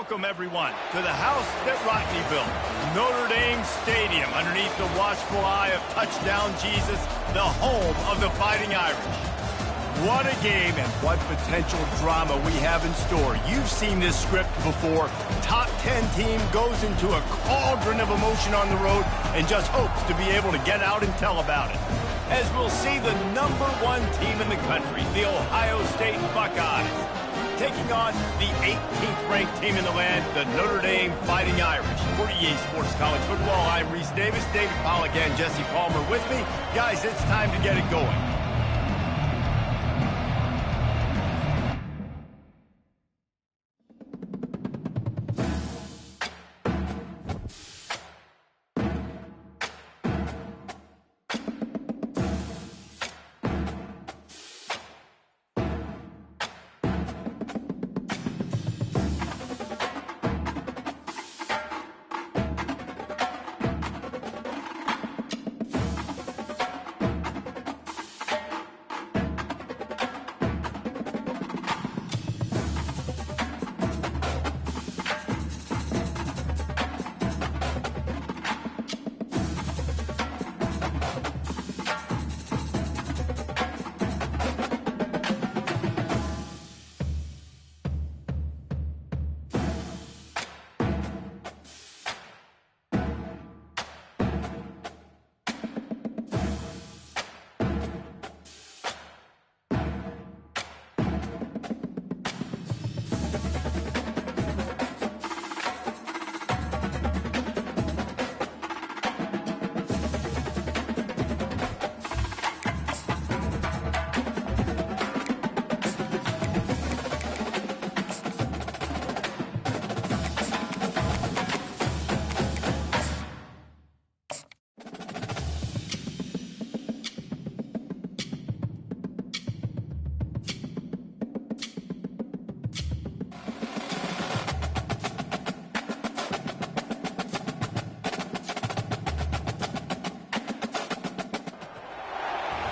Welcome, everyone, to the house that Rodney built, Notre Dame Stadium, underneath the watchful eye of Touchdown Jesus, the home of the Fighting Irish. What a game and what potential drama we have in store. You've seen this script before. Top 10 team goes into a cauldron of emotion on the road and just hopes to be able to get out and tell about it. As we'll see the #1 team in the country, the Ohio State Buckeyes, taking on the 18th ranked team in the land, the Notre Dame Fighting Irish. For EA Sports College Football, I'm Reese Davis, David Pollack and Jesse Palmer with me. Guys, it's time to get it going.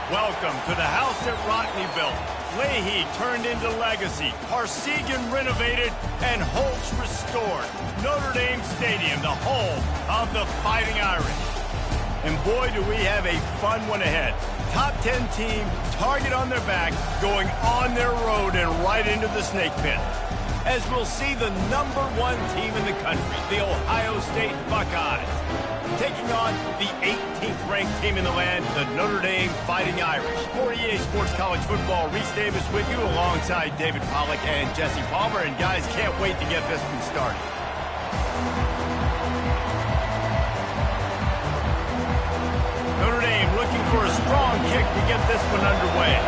Welcome to the house that Rodney built. Leahy turned into legacy, Parsegan renovated, and Holtz restored. Notre Dame Stadium, the home of the Fighting Irish. And boy, do we have a fun one ahead. Top 10 team, target on their back, going on their road and right into the snake pit. As we'll see the #1 team in the country, the Ohio State Buckeyes, taking on the 18th ranked team in the land, the Notre Dame Fighting Irish. For EA Sports College Football, Reese Davis with you alongside David Pollack and Jesse Palmer. And guys, can't wait to get this one started. Notre Dame looking for a strong kick to get this one underway.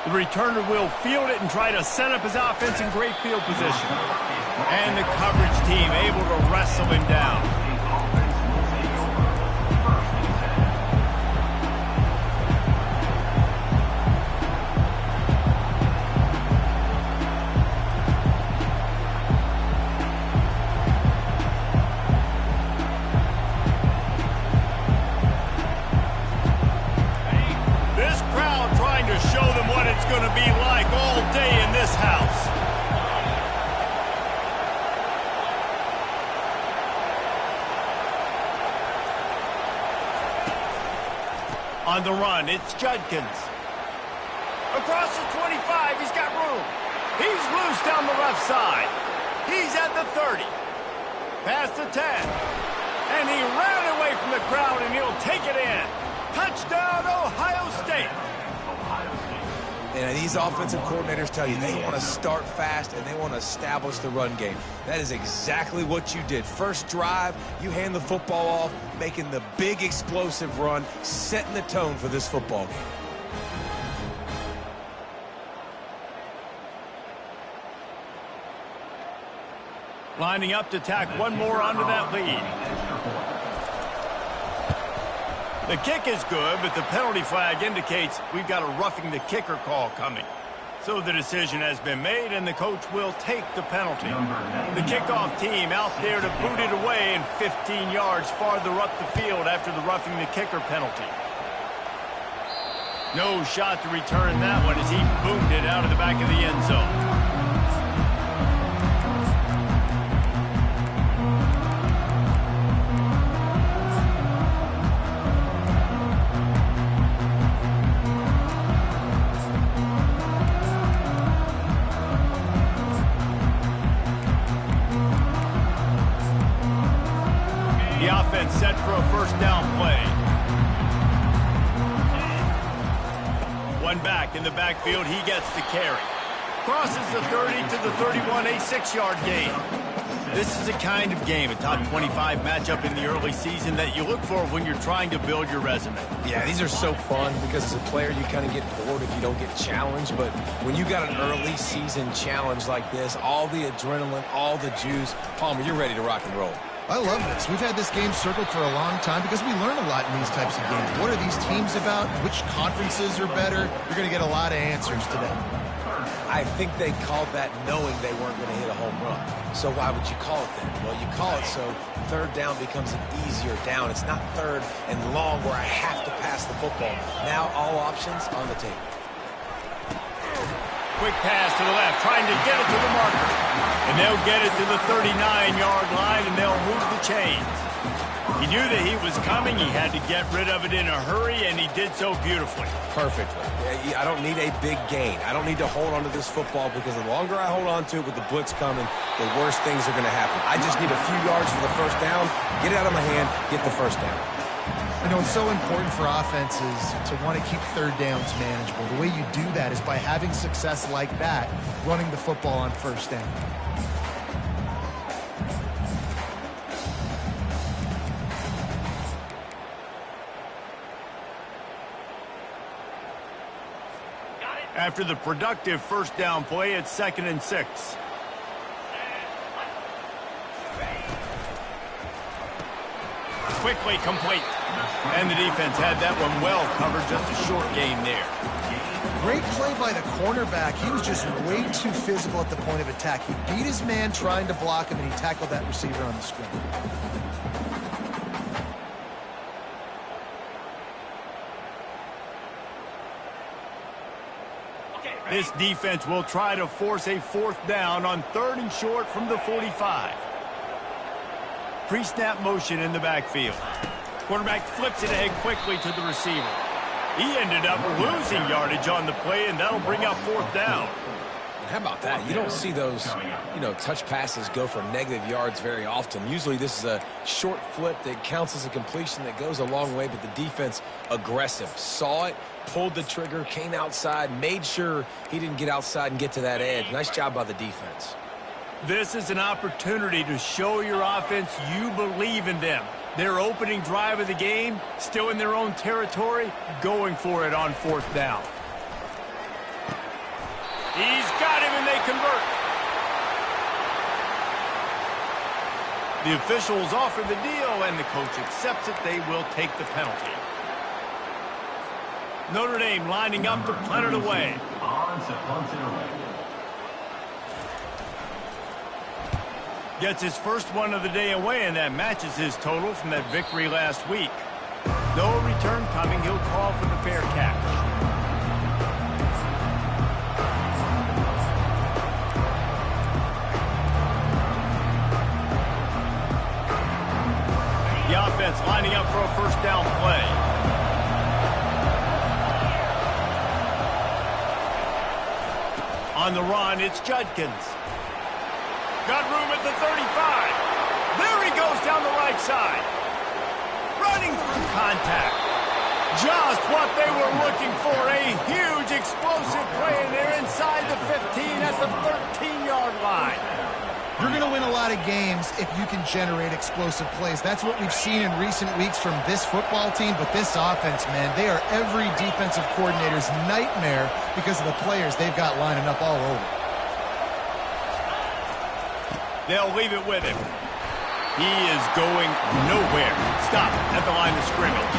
The returner will field it and try to set up his offense in great field position. And the coverage team able to wrestle him down. Going to be like all day in this house. On the run, it's Judkins. Across the 25, he's got room. He's loose down the left side. He's at the 30. Past the 10. And he ran away from the crowd, and he'll take it in. Touchdown, Ohio State. And these offensive coordinators tell you they want to start fast and they want to establish the run game. That is exactly what you did. First drive, you hand the football off, making the big explosive run, setting the tone for this football game. Lining up to tack one more onto that lead. The kick is good, but the penalty flag indicates we've got a roughing the kicker call coming. So the decision has been made, and the coach will take the penalty. The kickoff team out there to boot it away and 15 yards farther up the field after the roughing the kicker penalty. No shot to return that one as he boomed it out of the back of the end zone. The offense set for a first down play. One back in the backfield. He gets the carry. Crosses the 30 to the 31, a 6-yard gain. This is the kind of game, a top 25 matchup in the early season that you look for when you're trying to build your resume. Yeah, these are so fun because as a player, you kind of get bored if you don't get challenged. But when you got an early season challenge like this, all the adrenaline, all the juice, Palmer, you're ready to rock and roll. I love this. We've had this game circled for a long time because we learn a lot in these types of games. What are these teams about? Which conferences are better? You're going to get a lot of answers today. I think they called that knowing they weren't going to hit a home run. So why would you call it that? Well, you call it so third down becomes an easier down. It's not third and long where I have to pass the football. Now all options on the table. Quick pass to the left, trying to get it to the marker. And they'll get it to the 39-yard line, and they'll move the chains. He knew that he was coming. He had to get rid of it in a hurry, and he did so beautifully. Perfectly. I don't need a big gain. I don't need to hold on to this football because the longer I hold on to it with the blitz coming, the worse things are going to happen. I just need a few yards for the first down, get it out of my hand, get the first down. You know, it's so important for offenses to want to keep third downs manageable. The way you do that is by having success like that, running the football on first down. After the productive first down play, it's 2nd and 6. Quickly complete. And the defense had that one well covered, just a short gain there. Great play by the cornerback. He was just way too physical at the point of attack. He beat his man trying to block him, and he tackled that receiver on the screen. This defense will try to force a fourth down on 3rd and short from the 45. Pre-snap motion in the backfield. Quarterback flips it ahead quickly to the receiver. He ended up losing yardage on the play, and that'll bring up 4th down. How about that? You don't see those, touch passes go for negative yards very often. Usually this is a short flip that counts as a completion that goes a long way, but the defense aggressive. Saw it, pulled the trigger, came outside, made sure he didn't get outside and get to that edge. Nice job by the defense. This is an opportunity to show your offense you believe in them. Their opening drive of the game, still in their own territory, going for it on 4th down. He's got him, and they convert. The officials offer the deal, and the coach accepts it. They will take the penalty. Notre Dame lining up to punt it away. Gets his first one of the day away, and that matches his total from that victory last week. No return coming. He'll call for the fair catch. The offense lining up for a first down play. On the run, it's Judkins. Got room at the 35. There he goes down the right side. Running through contact. Just what they were looking for. A huge explosive play, and they're inside the 15 at the 13-yard line. You're going to win a lot of games if you can generate explosive plays. That's what we've seen in recent weeks from this football team, but this offense, man, they are every defensive coordinator's nightmare because of the players they've got lining up all over. They'll leave it with him. He is going nowhere. Stop at the line of scrimmage.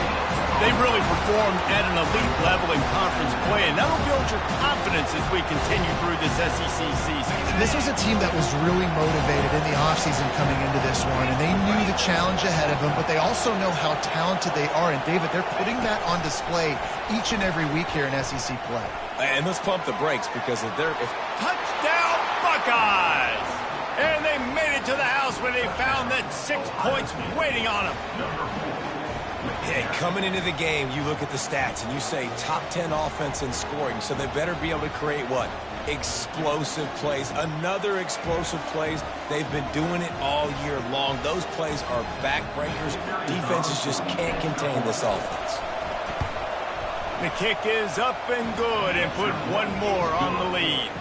They've really performed at an elite level in conference play, and that'll build your confidence as we continue through this SEC season. This was a team that was really motivated in the offseason coming into this one, and they knew the challenge ahead of them, but they also know how talented they are. And, David, they're putting that on display each and every week here in SEC play. And let's pump the brakes because if Touchdown, Buckeyes! And they made it to the house when they found that 6 points waiting on them. Hey, coming into the game, you look at the stats and you say top 10 offense in scoring, so they better be able to create what? Explosive plays. Another explosive plays. They've been doing it all year long. Those plays are backbreakers. Defenses just can't contain this offense. The kick is up and good and put one more on the lead.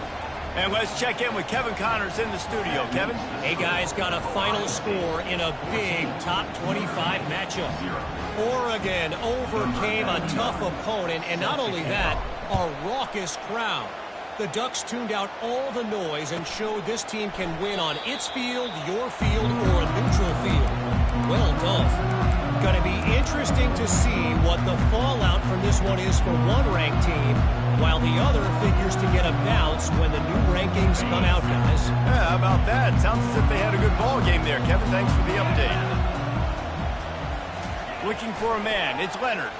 And let's check in with Kevin Connors in the studio. Kevin? Hey, guys, got a final score in a big top 25 matchup. Oregon overcame a tough opponent, and not only that, a raucous crowd. The Ducks tuned out all the noise and showed this team can win on its field, your field, or a neutral field. Well done. Going to be interesting to see what the fallout from this one is for one ranked team, while the other figures to get a bounce when the new rankings come out, guys. Yeah, how about that? Sounds as if they had a good ball game there. Kevin, thanks for the update. Looking for a man. It's Leonard.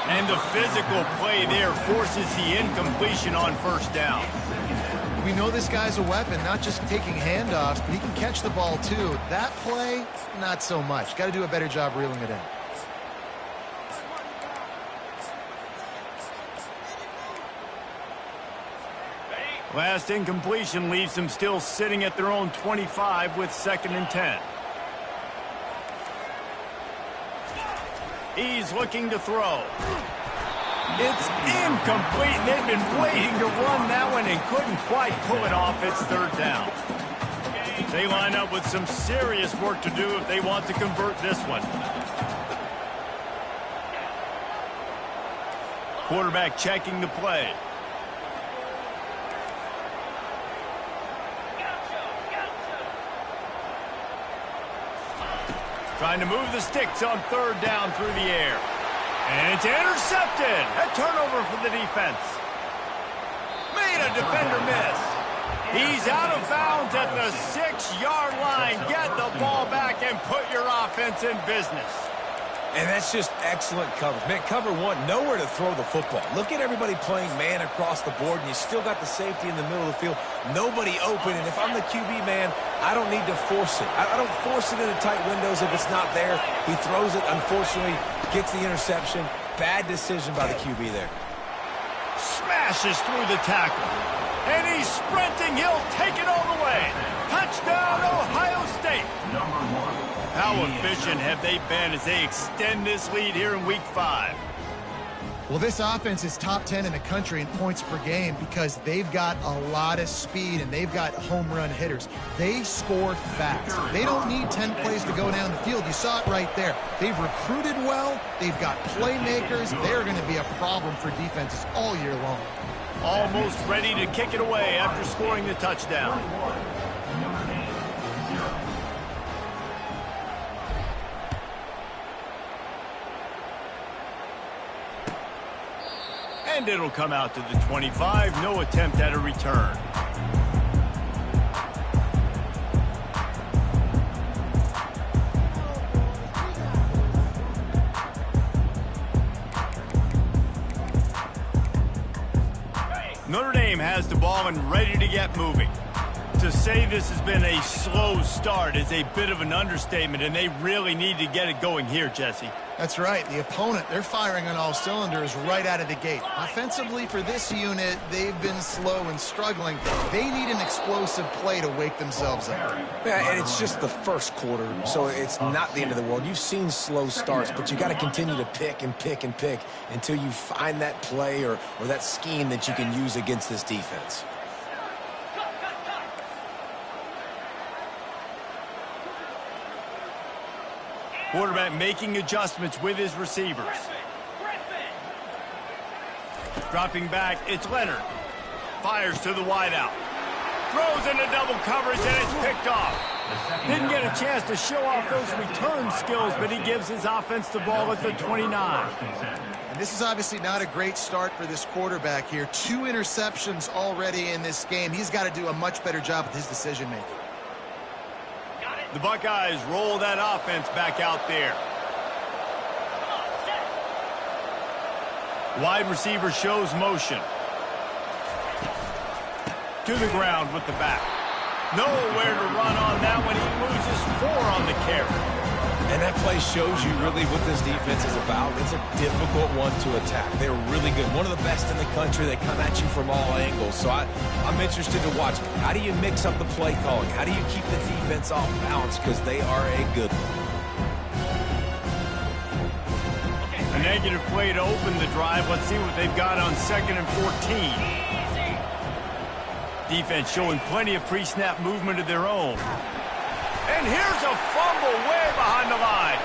And the physical play there forces the incompletion on first down. We know this guy's a weapon, not just taking handoffs, but he can catch the ball too. That play, not so much. Got to do a better job reeling it in. Last incompletion leaves them still sitting at their own 25 with 2nd and 10. He's looking to throw. It's incomplete, and they've been waiting to run that one and couldn't quite pull it off. It's 3rd down. They line up with some serious work to do if they want to convert this one. Quarterback checking the play. Trying to move the sticks on 3rd down through the air. And it's intercepted. A turnover for the defense. Made a defender miss. He's out of bounds at the 6-yard line. Get the ball back and put your offense in business. And that's just excellent coverage. Man, cover one, nowhere to throw the football. Look at everybody playing man across the board, and you still got the safety in the middle of the field. Nobody open, and if I'm the QB man, I don't need to force it. I don't force it into tight windows if it's not there. He throws it, unfortunately, gets the interception. Bad decision by the QB there. Smashes through the tackle. And he's sprinting. He'll take it all the way. Touchdown, Ohio State. How efficient have they been as they extend this lead here in Week 5? Well, this offense is top 10 in the country in points per game because they've got a lot of speed and they've got home run hitters. They score fast. They don't need 10 plays to go down the field. You saw it right there. They've recruited well. They've got playmakers. They're going to be a problem for defenses all year long. Almost ready to kick it away after scoring the touchdown. And it'll come out to the 25. No attempt at a return. Notre Dame has the ball and ready to get moving. To say this has been a slow start is a bit of an understatement, and they really need to get it going here, Jesse. That's right. The opponent, they're firing on all cylinders right out of the gate. Offensively for this unit, they've been slow and struggling. They need an explosive play to wake themselves up. Yeah, and it's just the first quarter, so it's not the end of the world. You've seen slow starts, but you got to continue to pick and pick and pick until you find that play or that scheme that you can use against this defense. Quarterback making adjustments with his receivers. Dropping back, it's Leonard. Fires to the wideout. Throws into double coverage, and it's picked off. Didn't get a chance to show off those return skills, but he gives his offense the ball at the 29. And this is obviously not a great start for this quarterback here. 2 interceptions already in this game. He's got to do a much better job with his decision-making. The Buckeyes roll that offense back out there. Wide receiver shows motion. To the ground with the back. Nowhere to run on that one. He loses 4 on the carry. And that play shows you really what this defense is about. It's a difficult one to attack. They're really good. One of the best in the country. They come at you from all angles. So I'm interested to watch. How do you mix up the play calling? How do you keep the defense off balance? Because they are a good one. A negative play to open the drive. Let's see what they've got on 2nd and 14. Defense showing plenty of pre-snap movement of their own. And here's a fumble way behind the line.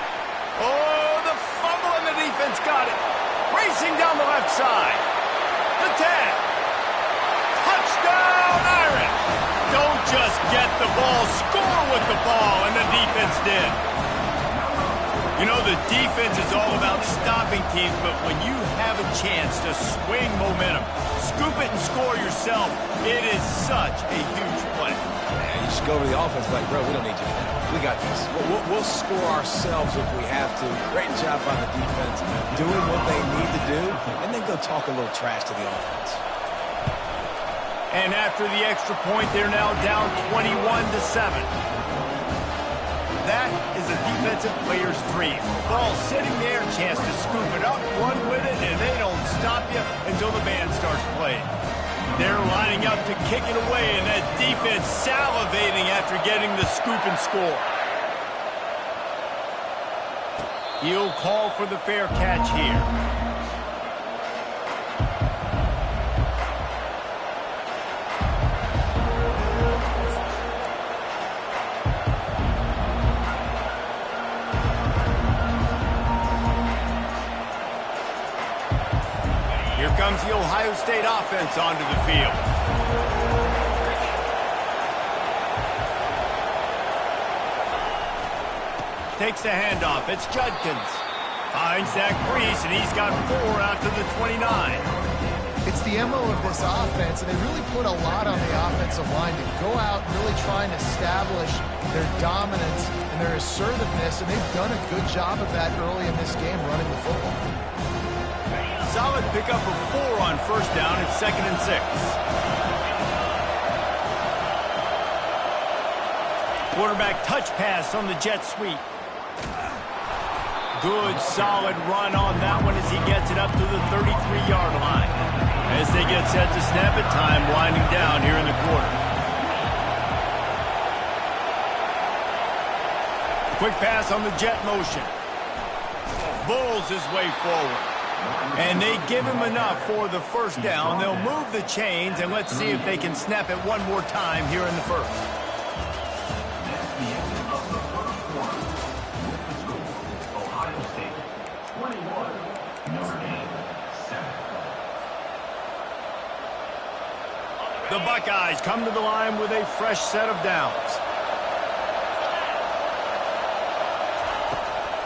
Oh, the fumble and the defense got it. Racing down the left side. The tag. Touchdown, Irish. Don't just get the ball, score with the ball, and the defense did. You know, the defense is all about stopping teams, but when you have a chance to swing momentum, scoop it and score yourself, it is such a huge play. Man, you just go over the offense like, bro, we don't need you. We got this. We'll score ourselves if we have to. Great job by the defense, doing what they need to do, and then go talk a little trash to the offense. And after the extra point, they're now down 21-7. That is a defensive player's dream. Ball sitting there, chance to scoop it up, run with it, and they don't stop you until the band starts playing. They're lining up to kick it away, and that defense salivating after getting the scoop and score. He'll call for the fair catch here. Comes the Ohio State offense onto the field. Takes the handoff. It's Judkins. Finds that crease, and he's got 4 out to the 29. It's the MO of this offense, and they really put a lot on the offensive line to go out and really try and establish their dominance and their assertiveness, and they've done a good job of that early in this game running the football. Solid pickup of 4 on 1st down. It's 2nd and 6. Quarterback touch pass on the jet sweep. Good, solid run on that one as he gets it up to the 33-yard line. As they get set to snap it, time winding down here in the quarter. Quick pass on the jet motion. Bulls his way forward. And they give him enough for the 1st down. They'll move the chains, and let's see if they can snap it one more time here in the 1st. The Buckeyes come to the line with a fresh set of downs.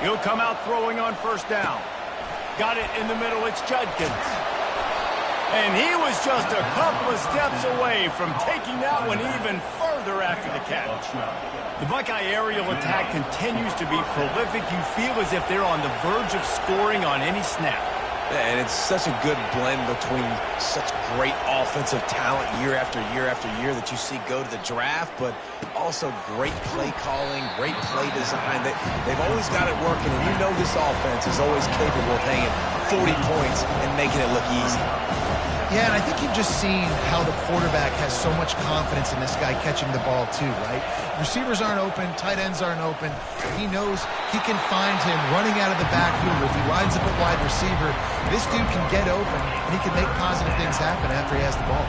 He'll come out throwing on 1st down. Got it in the middle, it's Judkins. And he was just a couple of steps away from taking that one even further after the catch. The Buckeye aerial attack continues to be prolific. You feel as if they're on the verge of scoring on any snap. And it's such a good blend between such great offensive talent year after year after year that you see go to the draft, but also great play calling, great play design. They've always got it working, and you know this offense is always capable of hanging 40 points and making it look easy. Yeah, and I think you've just seen how the quarterback has so much confidence in this guy catching the ball too, right? Receivers aren't open, tight ends aren't open. He knows he can find him running out of the backfield. If he lines up a wide receiver, this dude can get open, and he can make positive things happen after he has the ball.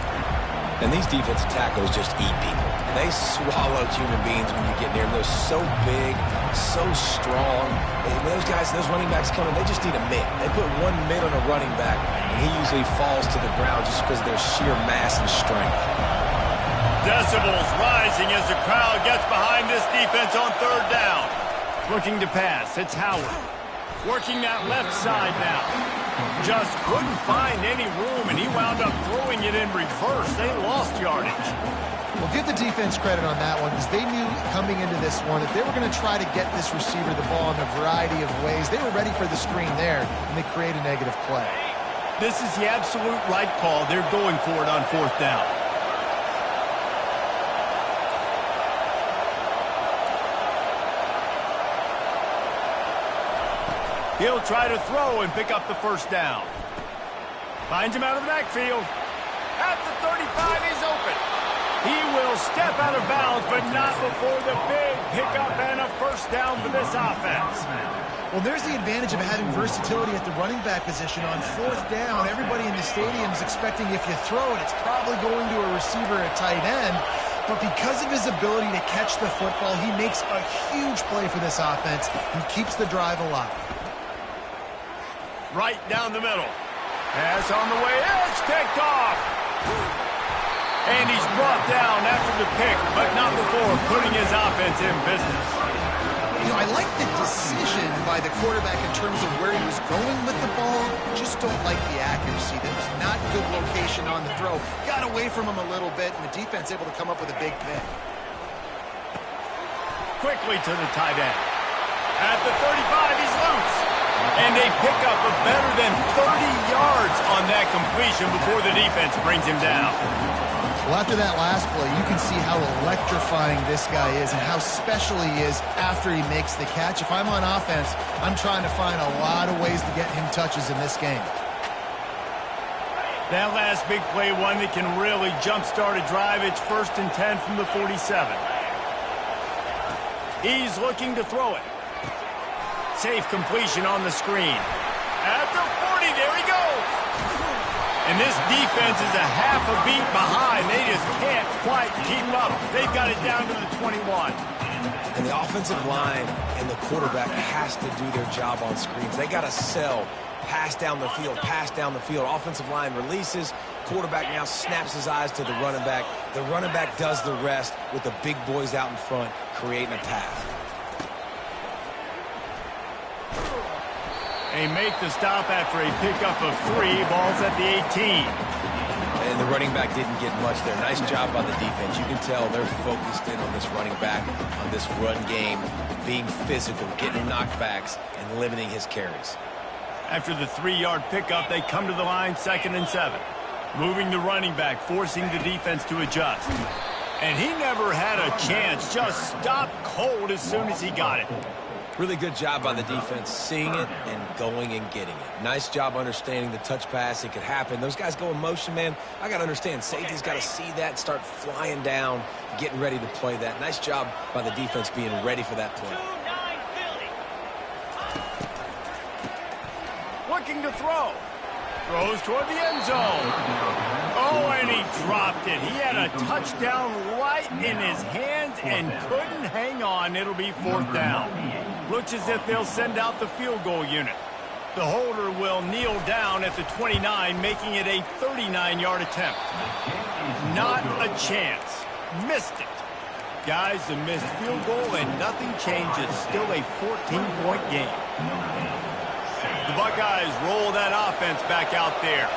And these defensive tackles just eat people. They swallow human beings when you get near them. They're so big, so strong. And those guys, those running backs coming, they just need a mitt. They put one mitt on a running back, and he usually falls to the ground just because of their sheer mass and strength. Decibels rising as the crowd gets behind this defense on third down. Looking to pass, it's Howard. Working that left side now. Just couldn't find any room, and he wound up throwing it in reverse. They lost yardage. Well, give the defense credit on that one because they knew coming into this one that they were going to try to get this receiver the ball in a variety of ways. They were ready for the screen there, and they create a negative play. This is the absolute right call. They're going for it on fourth down. He'll try to throw and pick up the first down. Finds him out of the backfield. At the 35, he's open. He will step out of bounds, but not before the big pickup and a first down for this offense. Well, there's the advantage of having versatility at the running back position. On fourth down, everybody in the stadium is expecting if you throw it, it's probably going to a receiver at tight end. But because of his ability to catch the football, he makes a huge play for this offense and keeps the drive alive. Right down the middle. Pass on the way. It's picked off. And he's brought down after the pick, but not before putting his offense in business. You know, I like the decision by the quarterback in terms of where he was going with the ball. Just don't like the accuracy. There was not good location on the throw. Got away from him a little bit, and the defense able to come up with a big pick. Quickly to the tight end. At the 35, he's loose. And they pick up a better than 30 yards on that completion before the defense brings him down. Well, after that last play, you can see how electrifying this guy is and how special he is after he makes the catch. If I'm on offense, I'm trying to find a lot of ways to get him touches in this game. That last big play, one that can really jumpstart a drive. It's 1st and 10 from the 47. He's looking to throw it. Safe completion on the screen. At the 40, there he goes. And this defense is a half a beat behind. They just can't quite keep up. They've got it down to the 21. And the offensive line and the quarterback has to do their job on screens. They got to sell. Pass down the field, pass down the field. Offensive line releases. Quarterback now snaps his eyes to the running back. The running back does the rest with the big boys out in front, creating a path. They make the stop after a pickup of 3. Ball's at the 18. And the running back didn't get much there. Nice job by the defense. You can tell they're focused in on this running back, on this run game, being physical, getting knockbacks, and limiting his carries. After the 3-yard pickup, they come to the line 2nd and 7. Moving the running back, forcing the defense to adjust. And he never had a chance. Just stopped cold as soon as he got it. Really good job by the defense, seeing it and going and getting it. Nice job understanding the touch pass. It could happen. Those guys go in motion, man. I got to understand. Safety's got to see that and start flying down, getting ready to play that. Nice job by the defense being ready for that play. Looking to throw. Throws toward the end zone. Oh, and he dropped it. He had a touchdown right in his hands and couldn't hang on. It'll be 4th down. Looks as if they'll send out the field goal unit. The holder will kneel down at the 29, making it a 39-yard attempt. Not a chance. Missed it. Guys, the missed field goal and nothing changes. Still a 14-point game. The Buckeyes roll that offense back out there.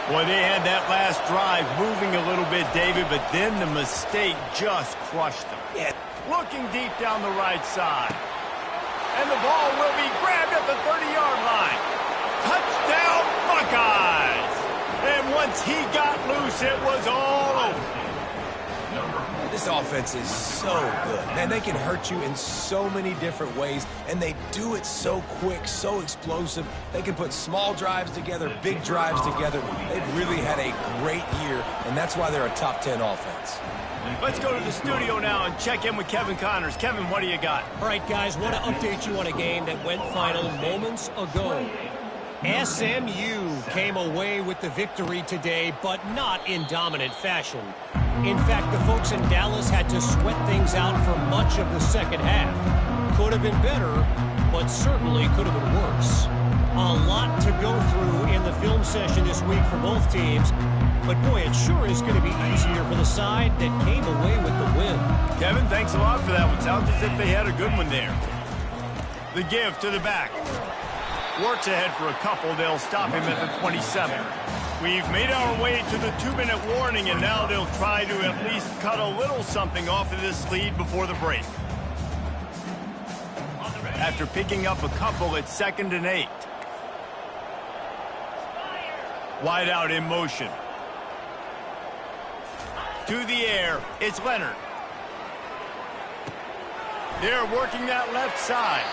Boy, they had that last drive moving a little bit, David, but then the mistake just crushed them. Yeah. Looking deep down the right side. And the ball will be grabbed at the 30-yard line. Touchdown, Buckeyes! And once he got loose, it was all over. This offense is so good. Man, they can hurt you in so many different ways, and they do it so quick, so explosive. They can put small drives together, big drives together. They've really had a great year, and that's why they're a top 10 offense. Let's go to the studio now and check in with Kevin Connors. Kevin, what do you got? All right, guys, want to update you on a game that went final moments ago. SMU came away with the victory today, but not in dominant fashion. In fact, the folks in Dallas had to sweat things out for much of the second half. Could have been better, but certainly could have been worse. A lot to go through in the film session this week for both teams. But, boy, it sure is going to be easier for the side that came away with the win. Kevin, thanks a lot for that one. Sounds as if they had a good one there. The give to the back. Works ahead for a couple. They'll stop him at the 27. We've made our way to the 2-minute warning, and now they'll try to at least cut a little something off of this lead before the break. After picking up a couple at 2nd and 8. Wide out in motion. To the air, it's Leonard. They're working that left side.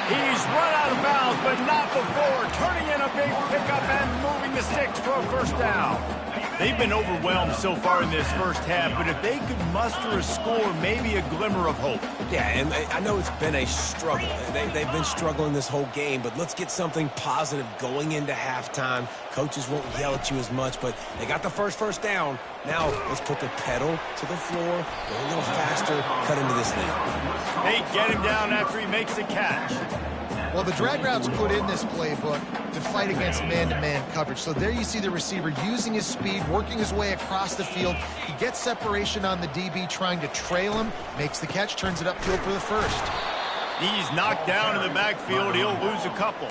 He's run out of bounds, but not before. Turning in a big pickup and moving the sticks for a first down. They've been overwhelmed so far in this first half, but if they could muster a score, maybe a glimmer of hope. Yeah, and I know it's been a struggle. They've been struggling this whole game, but let's get something positive going into halftime. Coaches won't yell at you as much, but they got the first down. Now, let's put the pedal to the floor, go a little faster, cut into this lead. They get him down after he makes the catch. Well, the drag routes put in this playbook to fight against man-to-man coverage. So there you see the receiver using his speed, working his way across the field. He gets separation on the DB, trying to trail him, makes the catch, turns it upfield for the first. He's knocked down in the backfield. He'll lose a couple.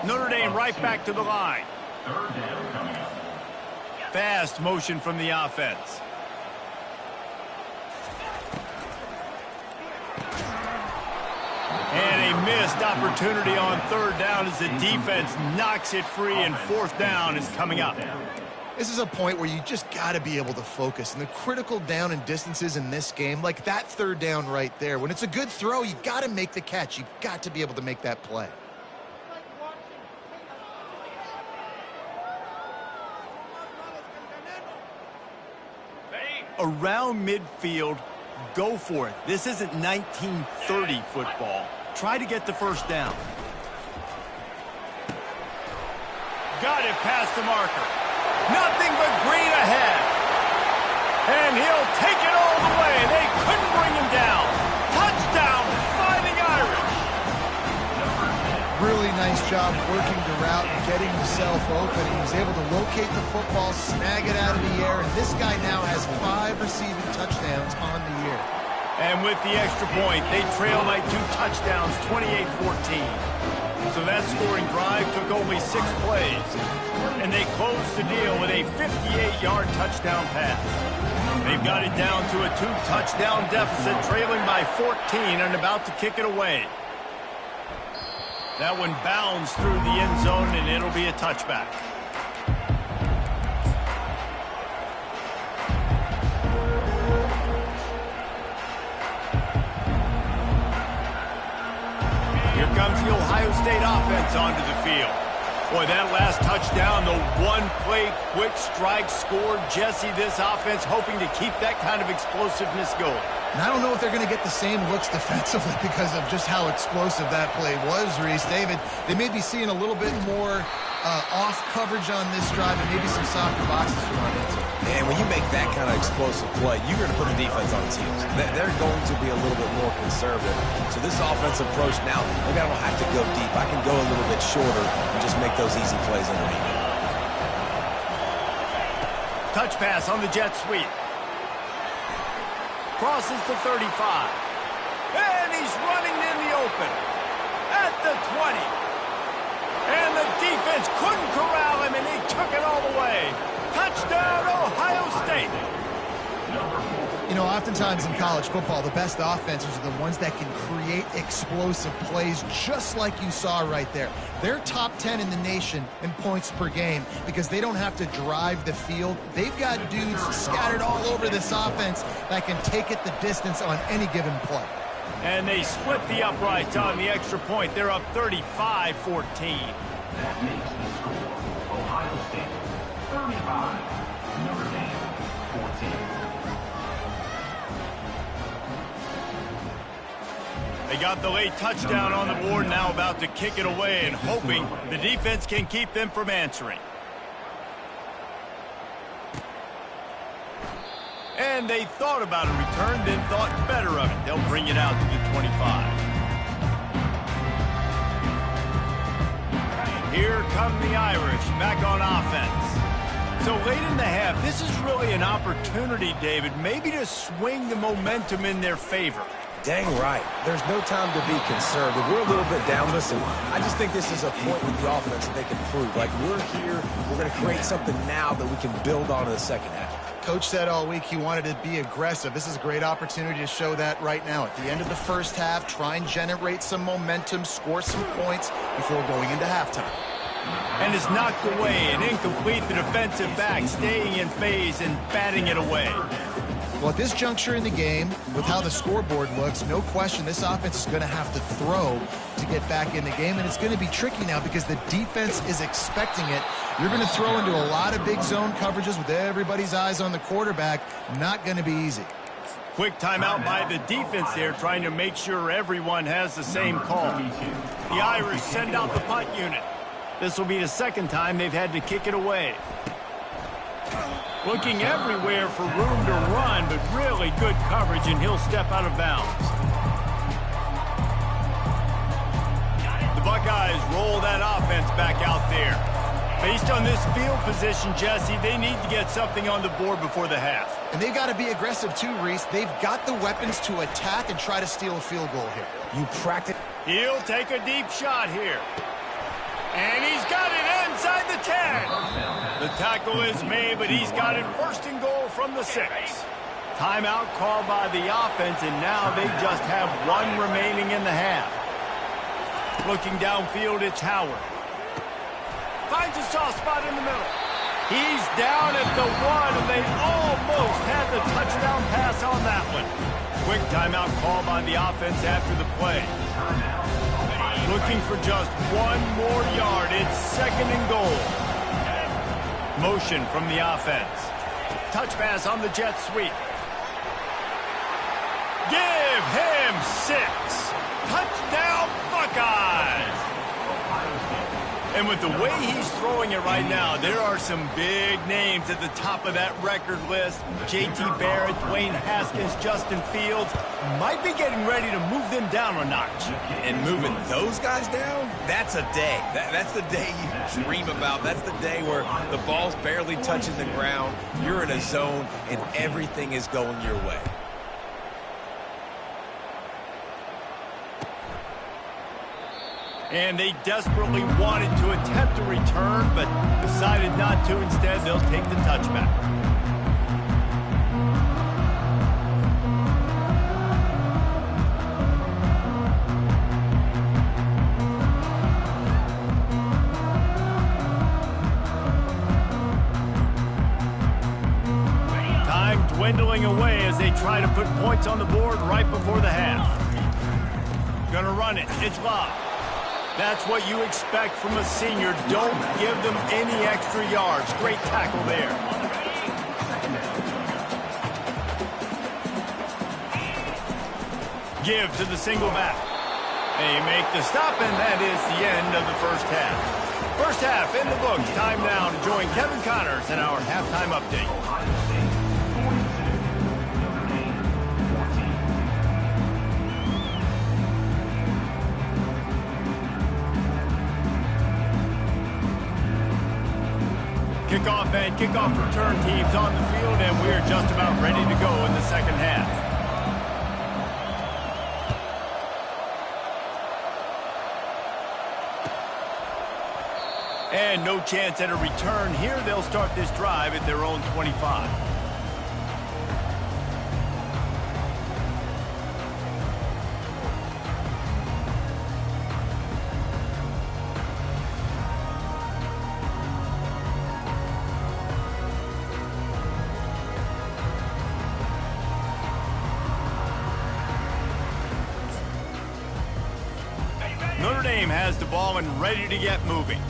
Notre Dame right back to the line. Fast motion from the offense. And a missed opportunity on 3rd down as the defense knocks it free, and 4th down is coming up. This is a point where you just got to be able to focus. And the critical down and distances in this game, like that 3rd down right there, when it's a good throw, you got to make the catch. You've got to be able to make that play. Around midfield, go for it. This isn't 1930 football. Try to get the first down. Got it past the marker. Nothing but green ahead. And he'll take it all the way. They couldn't bring him down. Touchdown, Fighting Irish. Really nice job working the route and getting himself open. He was able to locate the football, snag it out of the air, and this guy now has 5 receiving touchdowns on the year. And with the extra point, they trail by 2 touchdowns, 28-14. So that scoring drive took only 6 plays. And they closed the deal with a 58-yard touchdown pass. They've got it down to a 2-touchdown deficit, trailing by 14 and about to kick it away. That one bounds through the end zone, and it'll be a touchback. Here comes the Ohio State offense onto the field. Boy, that last touchdown, the one-play quick strike scored. Jesse, this offense hoping to keep that kind of explosiveness going. And I don't know if they're going to get the same looks defensively because of just how explosive that play was, Reese. David, they may be seeing a little bit more off coverage on this drive and maybe some softer boxes to run into. And when you make that kind of explosive play, you're going to put the defense on its heels. They're going to be a little bit more conservative. So this offensive approach now, maybe I don't have to go deep. I can go a little bit shorter and just make those easy plays underneath. Touch pass on the jet sweep. Crosses the 35. And he's running in the open. At the 20. And the defense couldn't corral him, and he took it all the way. Touchdown, Ohio State. You know, oftentimes in college football, the best offenses are the ones that can create explosive plays, just like you saw right there. They're top 10 in the nation in points per game because they don't have to drive the field. They've got dudes scattered all over this offense that can take it the distance on any given play. And they split the uprights on the extra point. They're up 35-14. That makes the score Ohio State 35, Notre Dame 14. They got the late touchdown on the board, now about to kick it away and hoping the defense can keep them from answering. And they thought about a return, then thought better of it. They'll bring it out to the 25. Here come the Irish back on offense. So late in the half, this is really an opportunity, David, maybe to swing the momentum in their favor. Dang right. There's no time to be conservative. We're a little bit down. Listen, I just think this is a point with the offense that they can prove. Like, we're here, we're going to create something now that we can build on in the second half. Coach said all week he wanted to be aggressive. This is a great opportunity to show that right now. At the end of the first half, try and generate some momentum, score some points before going into halftime. And is knocked away and incomplete. The defensive back staying in phase and batting it away. Well, at this juncture in the game, with how the scoreboard looks, no question this offense is going to have to throw to get back in the game, and it's going to be tricky now because the defense is expecting it. You're going to throw into a lot of big zone coverages with everybody's eyes on the quarterback. Not going to be easy. Quick timeout by the defense there, trying to make sure everyone has the same call. The Irish send out the punt unit. This will be the second time they've had to kick it away. Looking everywhere for room to run, but really good coverage, and he'll step out of bounds. The Buckeyes roll that offense back out there. Based on this field position, Jesse, they need to get something on the board before the half. And they've got to be aggressive too, Reese. They've got the weapons to attack and try to steal a field goal here. You practice. He'll take a deep shot here. And he's got it inside the 10. The tackle is made, but he's got it first and goal from the 6. Timeout called by the offense, and now they just have one remaining in the half. Looking downfield, it's Howard. Finds a soft spot in the middle. He's down at the 1, and they almost had the touchdown pass on that one. Quick timeout call by the offense after the play. Looking for just one more yard. It's second and goal. Motion from the offense. Touch pass on the jet sweep. Give him 6. Touchdown Buckeyes. And with the way he's throwing it right now, there are some big names at the top of that record list. J.T. Barrett, Dwayne Haskins, Justin Fields might be getting ready to move them down a notch. And moving those guys down, that's a day. That's the day you dream about. That's the day where the ball's barely touching the ground. You're in a zone, and everything is going your way. And they desperately wanted to attempt a return, but decided not to. Instead, they'll take the touchback. Time dwindling away as they try to put points on the board right before the half. Gonna run it. It's Love. That's what you expect from a senior. Don't give them any extra yards. Great tackle there. Give to the single back. They make the stop, and that is the end of the first half. First half in the books. Time now to join Kevin Connors in our halftime update. Kickoff and kickoff return teams on the field, and we're just about ready to go in the second half. And no chance at a return here. They'll start this drive at their own 25. Notre Dame has the ball and ready to get moving.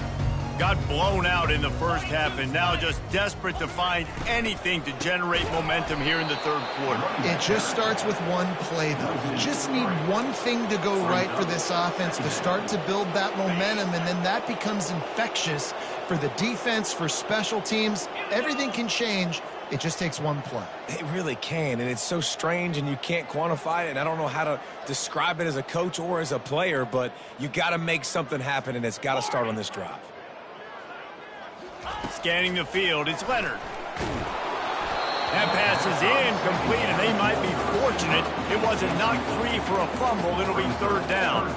Got blown out in the first half and now just desperate to find anything to generate momentum here in the third quarter. It just starts with one play, though. You just need one thing to go right for this offense to start to build that momentum, and then that becomes infectious for the defense, for special teams. Everything can change. It just takes one play. It really can, and it's so strange, and you can't quantify it, and I don't know how to describe it as a coach or as a player, but you got to make something happen, and it's got to start on this drive. Scanning the field, it's Leonard. That pass is incomplete, and they might be fortunate it wasn't knocked free for a fumble. It'll be third down.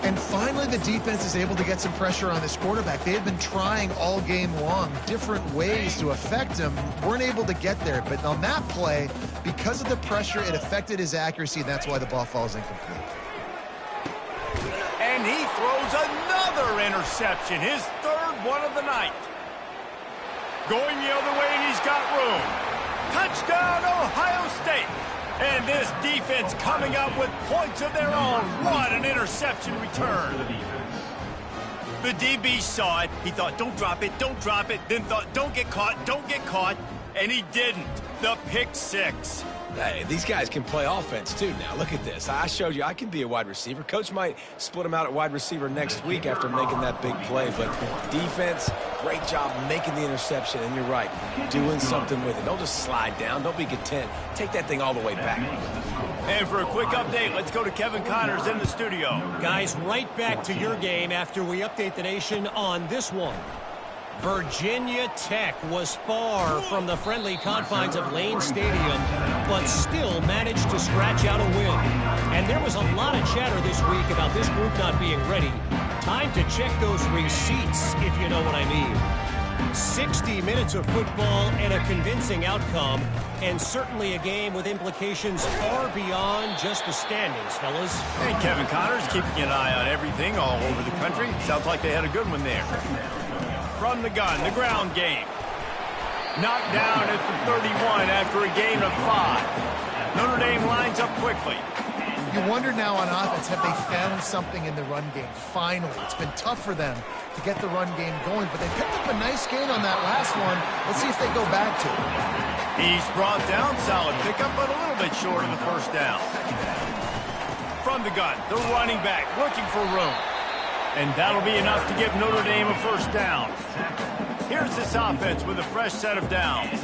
And finally, the defense is able to get some pressure on this quarterback. They had been trying all game long different ways to affect him. Weren't able to get there. But on that play, because of the pressure, it affected his accuracy, and that's why the ball falls incomplete. And he throws another interception, his third one of the night. Going the other way, and he's got room. Touchdown, Ohio State. And this defense coming up with points of their own. What an interception return. The DB saw it. He thought, don't drop it, don't drop it. Then thought, don't get caught, don't get caught. And he didn't. The pick six. Hey, these guys can play offense, too, now. Look at this. I showed you I can be a wide receiver. Coach might split him out at wide receiver next week after making that big play. But defense, great job making the interception. And you're right, doing something with it. Don't just slide down. Don't be content. Take that thing all the way back. And for a quick update, let's go to Kevin Connors in the studio. Guys, right back to your game after we update the nation on this one. Virginia Tech was far from the friendly confines of Lane Stadium, but still managed to scratch out a win. And there was a lot of chatter this week about this group not being ready. Time to check those receipts, if you know what I mean. 60 minutes of football and a convincing outcome, and certainly a game with implications far beyond just the standings, fellas. And Kevin Connors keeping an eye on everything all over the country. Sounds like they had a good one there. From the gun, the ground game. Knocked down at the 31 after a gain of 5. Notre Dame lines up quickly. You wonder now on offense, have they found something in the run game? Finally, it's been tough for them to get the run game going, but they picked up a nice gain on that last one. Let's see if they go back to it. He's brought down, solid pickup, but a little bit short of the first down. From the gun, the running back looking for room. And that'll be enough to give Notre Dame a first down. Here's this offense with a fresh set of downs.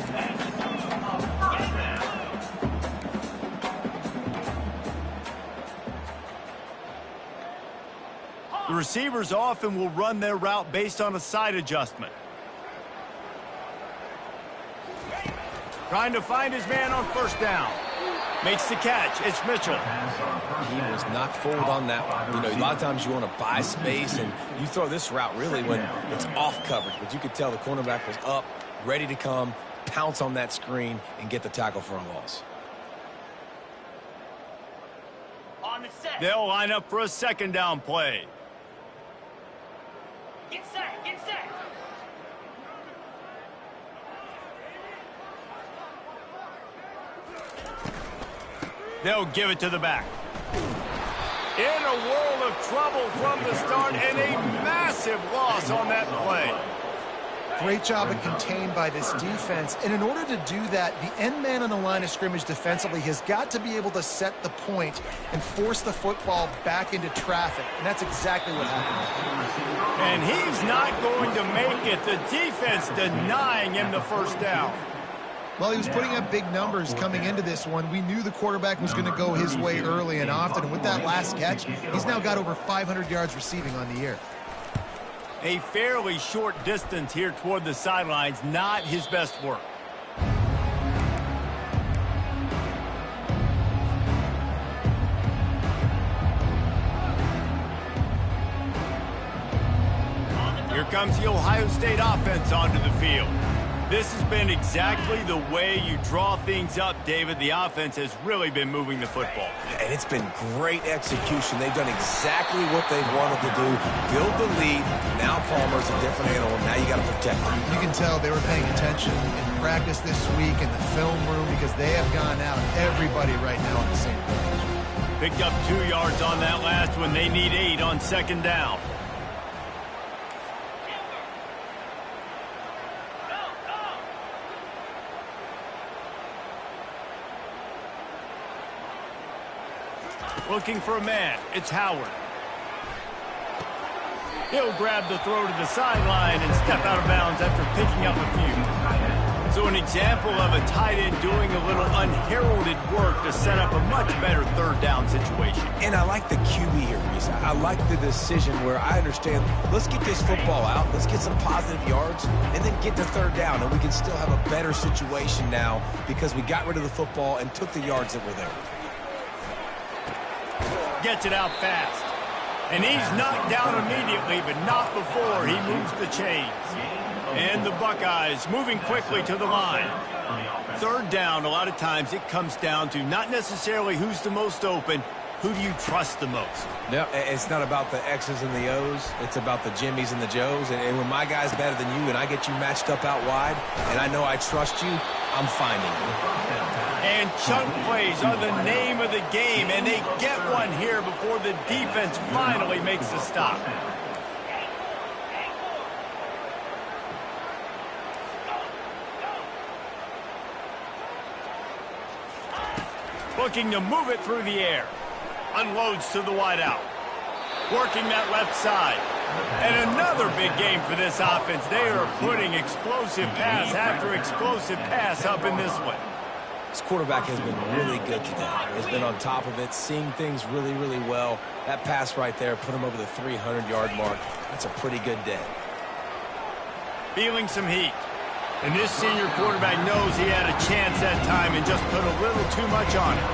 The receivers often will run their route based on a side adjustment. Trying to find his man on first down. Makes the catch. It's Mitchell. He was not fooled on that one. You know, a lot of times you want to buy space, and you throw this route really when it's off coverage. But you could tell the cornerback was up, ready to come, pounce on that screen, and get the tackle for a loss. On the set. They'll line up for a second down play. Get set. Get set. They'll give it to the back. In a world of trouble from the start, and a massive loss on that play. Great job of contained by this defense. And in order to do that, the end man on the line of scrimmage defensively has got to be able to set the point and force the football back into traffic. And that's exactly what happened. And he's not going to make it. The defense denying him the first down. Well, he was putting up big numbers coming into this one. We knew the quarterback was going to go his way early and often. And with that last catch, he's now got over 500 yards receiving on the year. A fairly short distance here toward the sidelines, not his best work. Here comes the Ohio State offense onto the field. This has been exactly the way you draw things up, David. The offense has really been moving the football. And it's been great execution. They've done exactly what they've wanted to do. Build the lead. Now Palmer's a different animal. Now you got to protect him. You can tell they were paying attention in practice this week in the film room because they have gone out, everybody right now on the same page. Picked up 2 yards on that last one. They need 8 on second down. Looking for a man. It's Howard. He'll grab the throw to the sideline and step out of bounds after picking up a few. So an example of a tight end doing a little unheralded work to set up a much better third down situation. And I like the QB here, Reese. I like the decision where I understand, let's get this football out, let's get some positive yards, and then get to third down, and we can still have a better situation now because we got rid of the football and took the yards that were there. Gets it out fast. And he's knocked down immediately, but not before he moves the chains. And the Buckeyes moving quickly to the line. Third down, a lot of times it comes down to not necessarily who's the most open, who do you trust the most? No, it's not about the X's and the O's. It's about the Jimmys and the Joes. And when my guy's better than you and I get you matched up out wide and I know I trust you, I'm finding you. And chunk plays are the name of the game, and they get one here before the defense finally makes the stop. Looking to move it through the air. Unloads to the wideout. Working that left side. And another big game for this offense. They are putting explosive pass after explosive pass up in this one. This quarterback has been really good today. He's been on top of it, seeing things really, really well. That pass right there put him over the 300-yard mark. That's a pretty good day. Feeling some heat. And this senior quarterback knows he had a chance that time and just put a little too much on it.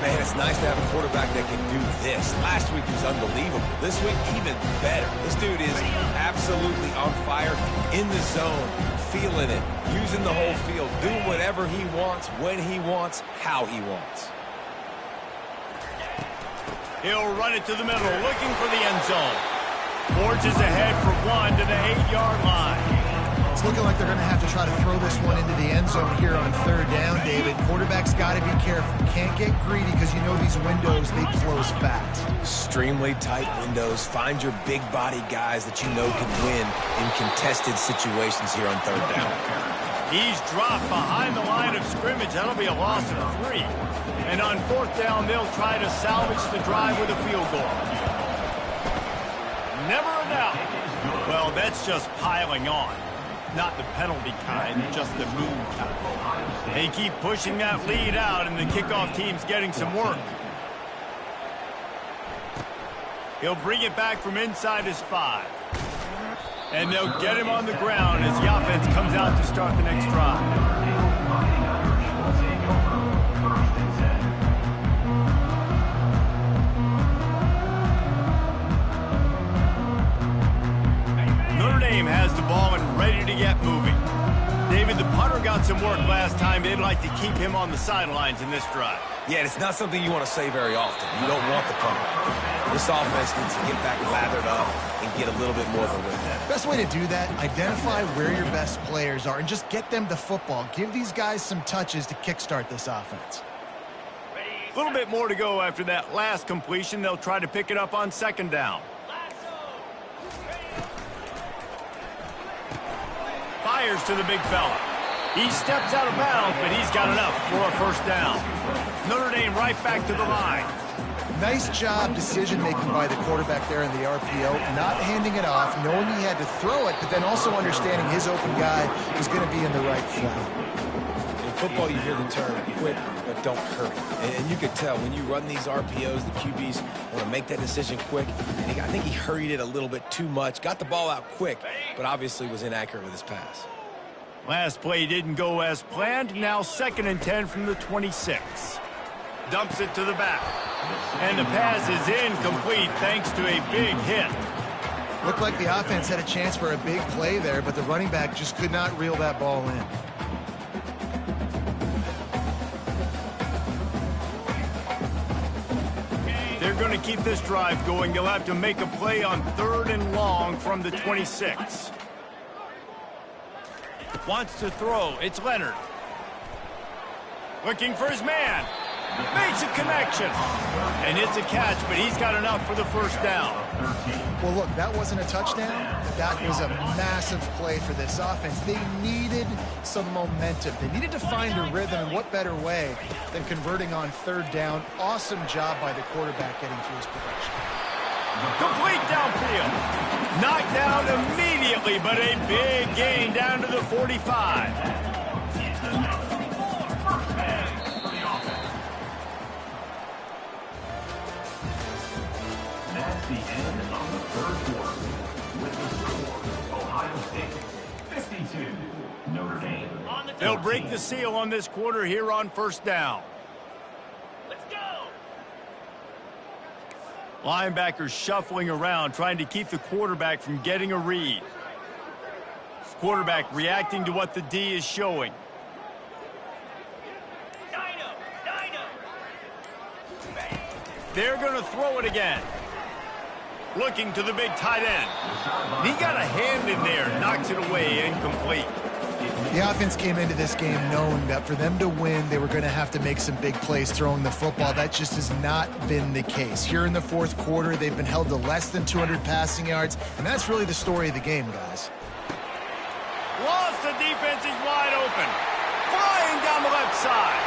Man, it's nice to have a quarterback that can do this. Last week he was unbelievable. This week, even better. This dude is absolutely on fire, in the zone, feeling it, using the whole field, doing whatever he wants, when he wants, how he wants. He'll run it to the middle, looking for the end zone. Forges ahead for one to the 8-yard line. It's looking like they're going to have to try to throw this one into the end zone here on third down, David. Quarterback's got to be careful. Can't get greedy because you know these windows, they close fast. Extremely tight windows. Find your big body guys that you know can win in contested situations here on third down. He's dropped behind the line of scrimmage. That'll be a loss of 3. And on fourth down, they'll try to salvage the drive with a field goal. Never a doubt. Well, that's just piling on. Not the penalty kind, just the mean kind. They keep pushing that lead out, and the kickoff team's getting some work. He'll bring it back from inside his 5. And they'll get him on the ground as the offense comes out to start the next drive. Notre Dame has the ball and ready to get moving. David, the punter got some work last time. They'd like to keep him on the sidelines in this drive. Yeah, it's not something you want to say very often. You don't want the punter. This offense needs to get back lathered up and get a little bit more of a win. Best way to do that, identify where your best players are and just get them the football. Give these guys some touches to kickstart this offense. A little bit more to go after that last completion. They'll try to pick it up on second down. Fires to the big fella. He steps out of bounds, but he's got enough for a first down. Notre Dame right back to the line. Nice job decision-making by the quarterback there in the RPO, not handing it off, knowing he had to throw it, but then also understanding his open guy was going to be in the right flat. In football, you hear the term quick, but don't hurry. And you could tell when you run these RPOs, the QBs want to make that decision quick. And I think he hurried it a little bit too much, got the ball out quick, but obviously was inaccurate with his pass. Last play didn't go as planned. Now 2nd and 10 from the 26. Dumps it to the back. And the pass is incomplete thanks to a big hit. Looked like the offense had a chance for a big play there, but the running back just could not reel that ball in. They're going to keep this drive going. They'll have to make a play on 3rd and long from the 26. Wants to throw. It's Leonard. Looking for his man. Makes a connection. And it's a catch, but he's got enough for the first down. Well, look, that wasn't a touchdown. That was a massive play for this offense. They needed some momentum. They needed to find a rhythm, and what better way than converting on 3rd down. Awesome job by the quarterback getting through his progression. Complete downfield. Knocked down immediately, but a big gain down to the 45. they'll break the seal on this quarter here on first down. Let's go. Linebackers shuffling around, trying to keep the quarterback from getting a read. Quarterback reacting to what the D is showing. Dino. They're going to throw it again. Looking to the big tight end. He got a hand in there, knocks it away, incomplete. The offense came into this game knowing that for them to win, they were going to have to make some big plays throwing the football. That just has not been the case. Here in the fourth quarter, they've been held to less than 200 passing yards, and that's really the story of the game, guys. Lost, the defense is wide open. Flying down the left side.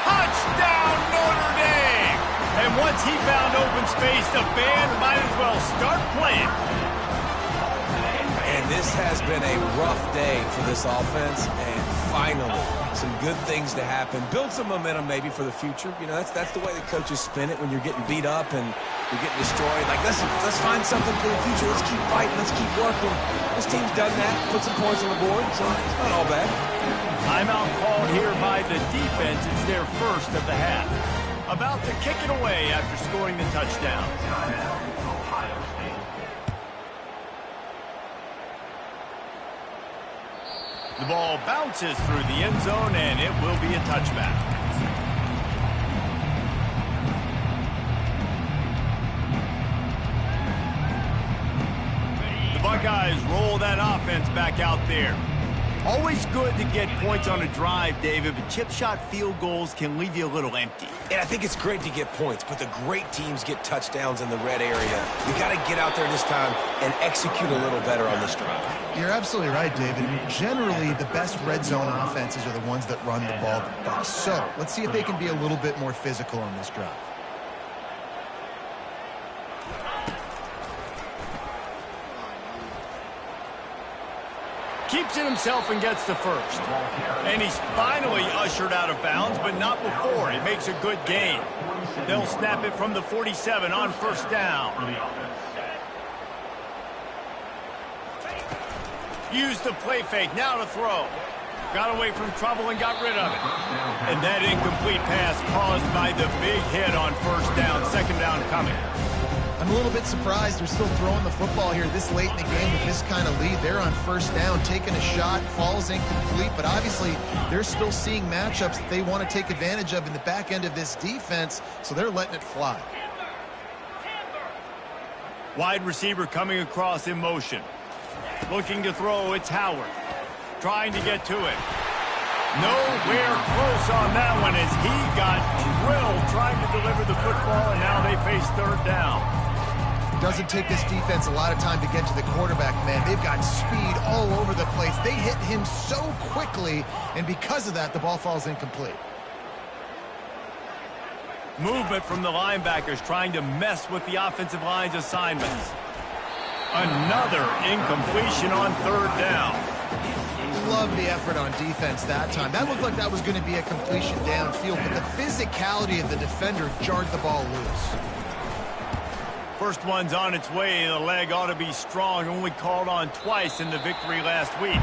Touchdown, Notre Dame! And once he found open space, the band might as well start playing. And this has been a rough day for this offense, and finally, some good things to happen. Build some momentum maybe for the future. You know, that's the way the coaches spin it when you're getting beat up and you're getting destroyed. Like, let's find something for the future. Let's keep fighting. Let's keep working. This team's done that. Put some points on the board, so it's not all bad. Timeout called here by the defense. It's their first of the half. About to kick it away after scoring the touchdown. The ball bounces through the end zone, and it will be a touchback. The Buckeyes roll that offense back out there. Always good to get points on a drive, David, but chip shot field goals can leave you a little empty. And I think it's great to get points, but the great teams get touchdowns in the red area. You got to get out there this time and execute a little better on this drive. You're absolutely right, David. Generally, the best red zone offenses are the ones that run the ball the best. So let's see if they can be a little bit more physical on this drive. Keeps it himself and gets to first. And he's finally ushered out of bounds, but not before. It makes a good gain. They'll snap it from the 47 on first down. Used the play fake, now to throw. Got away from trouble and got rid of it. And that incomplete pass caused by the big hit on first down, second down coming. I'm a little bit surprised they're still throwing the football here this late in the game with this kind of lead. They're on first down, taking a shot, falls incomplete, but obviously they're still seeing matchups that they want to take advantage of in the back end of this defense, so they're letting it fly. Wide receiver coming across in motion. Looking to throw, it's Howard. Trying to get to it. Nowhere close on that one as he got drilled trying to deliver the football, and now they face third down. Doesn't take this defense a lot of time to get to the quarterback, man. They've got speed all over the place. They hit him so quickly, and because of that, the ball falls incomplete. Movement from the linebackers trying to mess with the offensive line's assignments. Another incompletion on third down. Love the effort on defense that time. That looked like that was going to be a completion downfield, but the physicality of the defender jarred the ball loose. First one's on its way. The leg ought to be strong. Only called on twice in the victory last week.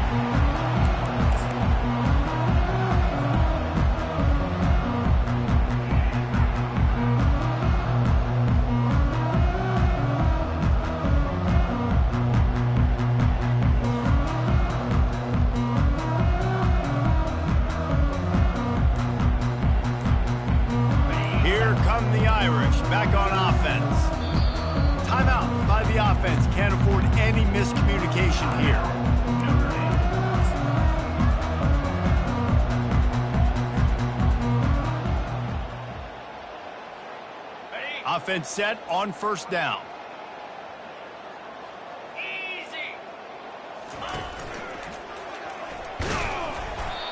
Here come the Irish back on offense. Timeout by the offense. Can't afford any miscommunication here. Offense set on first down. Easy.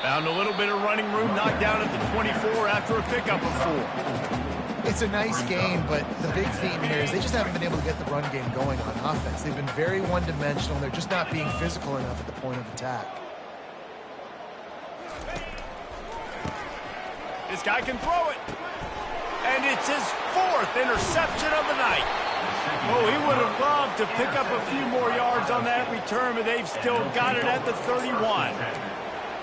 Found a little bit of running room, knocked down at the 24 after a pickup of 4. It's a nice game, but the big theme here is they just haven't been able to get the run game going on offense. They've been very one-dimensional. They're just not being physical enough at the point of attack. This guy can throw it. And it's his 4th interception of the night. Oh, he would have loved to pick up a few more yards on that return, but they've still got it at the 31.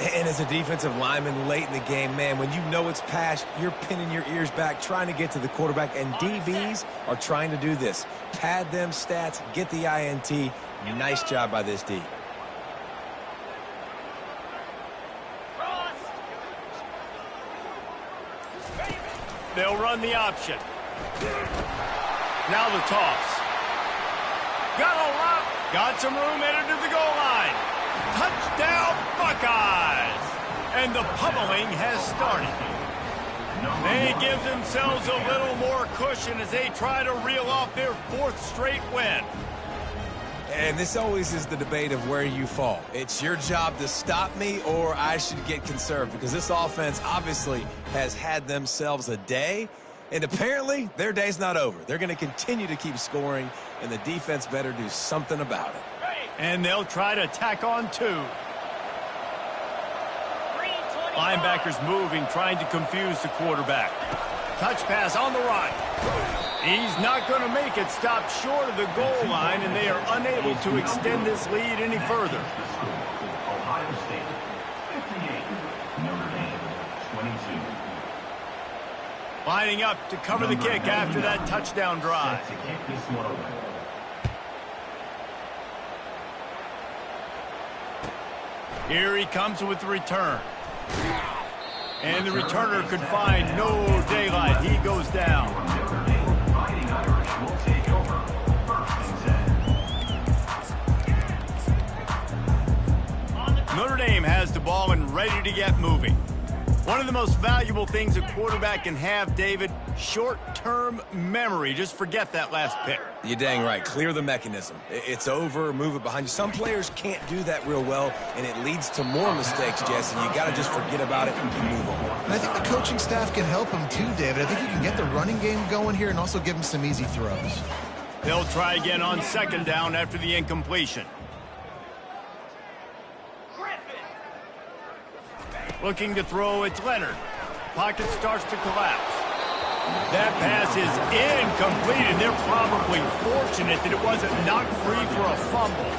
And as a defensive lineman late in the game, man, when you know it's pass, you're pinning your ears back, trying to get to the quarterback, and DBs are trying to do this. Pad them stats, get the INT. Nice job by this D. They'll run the option. Now the toss. Got a lot. Got some room headed to the goal line. Touchdown, Buckeyes! And the pummeling has started. They give themselves a little more cushion as they try to reel off their 4th straight win. And this always is the debate of where you fall. It's your job to stop me, or I should get conserved, because this offense obviously has had themselves a day, and apparently their day's not over. They're going to continue to keep scoring, and the defense better do something about it. And they'll try to tack on 2. Linebackers moving, trying to confuse the quarterback. Touch pass on the right. He's not going to make it. Stop short of the goal line, and they are unable to extend this lead any further. Ohio State, 58. Notre Dame, 22. Lining up to cover the kick after that touchdown drive. To kick this one away. Here he comes with the return. And the returner could find no daylight. He goes down. Fighting Irish will take over. 1st and 10. Notre Dame has the ball and ready to get moving. One of the most valuable things a quarterback can have, David, short-term memory. Just forget that last pick. You're dang right. Clear the mechanism. It's over, move it behind you. Some players can't do that real well, and it leads to more mistakes, Jesse. You got to just forget about it and move on. And I think the coaching staff can help him too, David. I think you can get the running game going here and also give him some easy throws. They'll try again on 2nd down after the incompletion. Looking to throw, it's Leonard. Pocket starts to collapse. That pass is incomplete, and they're probably fortunate that it wasn't knocked free for a fumble.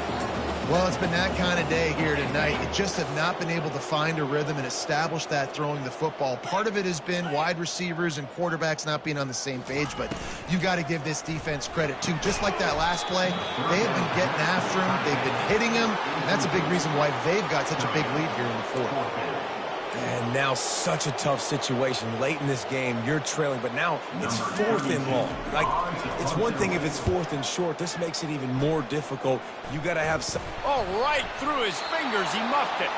Well, it's been that kind of day here tonight. It just have not been able to find a rhythm and establish that throwing the football. Part of it has been wide receivers and quarterbacks not being on the same page, but you got to give this defense credit too. Just like that last play, they have been getting after him. They've been hitting him, and that's a big reason why they've got such a big lead here in the 4th. And now such a tough situation. Late in this game, you're trailing, but now it's 4th and long. Like, it's one thing if it's 4th and short. This makes it even more difficult. You got to have some... Oh, right through his fingers. He muffed it.